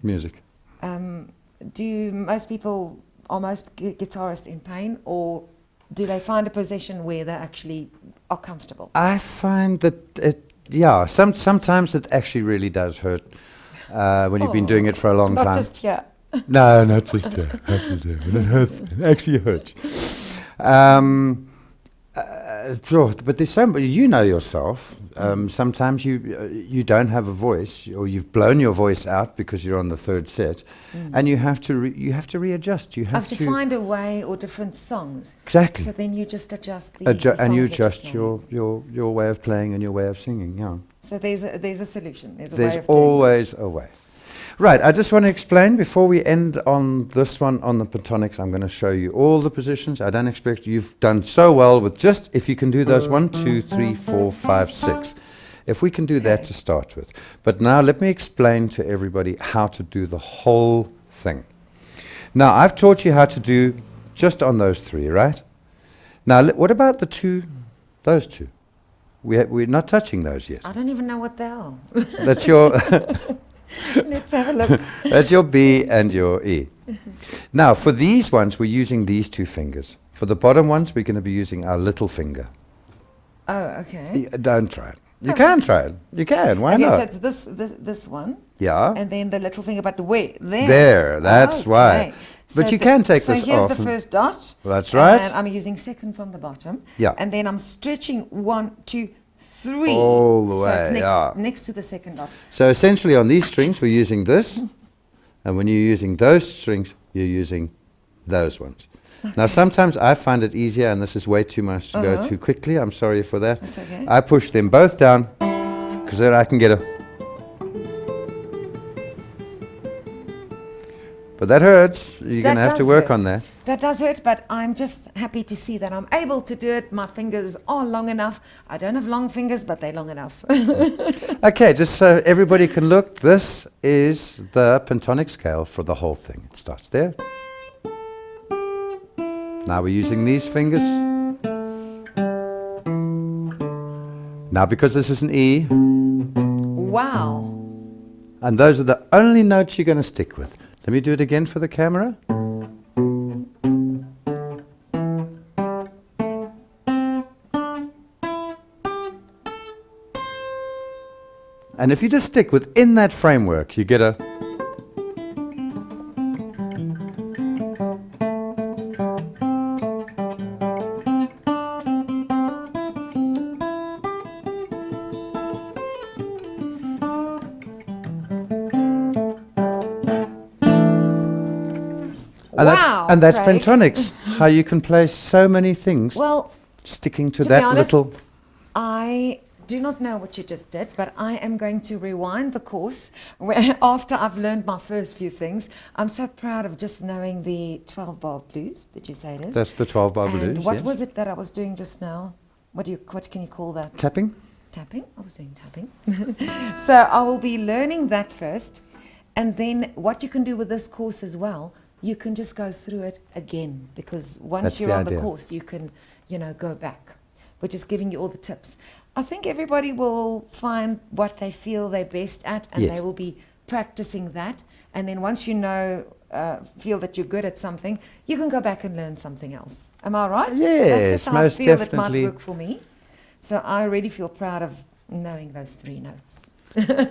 music. Do most people, are most guitarists in pain, or do they find a position where they actually are comfortable? I find that sometimes it actually really does hurt when you've been doing it for a long Not time. just here. No, not just here. Not just here. When it hurts, it actually hurts. Sure, but there's so much, you know yourself. Sometimes you don't have a voice, or you've blown your voice out because you're on the third set, and you have to readjust. You have to find a way, or different songs. Exactly. So then you just adjust the and you songs adjust that you're your way of playing and your way of singing. Yeah. So there's a solution. There's a way There's of doing always a way. Right, I just want to explain before we end on this one on the Pentatonics. I'm going to show you all the positions. I don't expect you've done so well with just if you can do those 1, 2, 3, 4, 5, 6. If we can do that to start with. But now let me explain to everybody how to do the whole thing. Now I've taught you how to do just on those 3, right? Now what about the 2, those 2? We're not touching those yet. I don't even know what they are. That's your. Let's have a look. That's your B and your E. Now, for these ones, we're using these 2 fingers. For the bottom ones, we're going to be using our little finger. Oh, okay. Don't try it. You can try it. You can. Why not? Okay, so it's this one. Yeah. And then the little finger, but where? There. There. That's why. But you can take this off. So here's the first dot. That's right. And I'm using second from the bottom. Yeah. And then I'm stretching 1, 2, 3. All the way, So it's yeah. next to the second dot. So essentially on these strings, we're using this. And when you're using those strings, you're using those ones. Okay. Now, sometimes I find it easier, and this is way too much to go too quickly. I'm sorry for that. That's okay. I push them both down, because then I can get a... But that hurts. You're going to have to work on that. That does hurt, but I'm just happy to see that I'm able to do it. My fingers are long enough. I don't have long fingers, but they're long enough. Okay, just so everybody can look, this is the pentatonic scale for the whole thing. It starts there. Now we're using these fingers. Now because this is an E. Wow. And those are the only notes you're going to stick with. Let me do it again for the camera. And if you just stick within that framework, you get a... And that's Pentatonics, how you can play so many things. Well, sticking to that honest, little... I do not know what you just did, but I am going to rewind the course where after I've learned my first few things. I'm so proud of just knowing the 12-bar blues. Did you say it is? That's the 12-bar blues, And what yes. was it that I was doing just now? What can you call that? Tapping. Tapping? I was doing tapping. So I will be learning that first. And then what you can do with this course as well, you can just go through it again, because once you're on the course, you can, go back. We're just giving you all the tips. I think everybody will find what they feel they're best at, and they will be practicing that. And then once you feel that you're good at something, you can go back and learn something else. Am I right? Yes, that's just how most I feel definitely. That might work for me. So I really feel proud of knowing those 3 notes.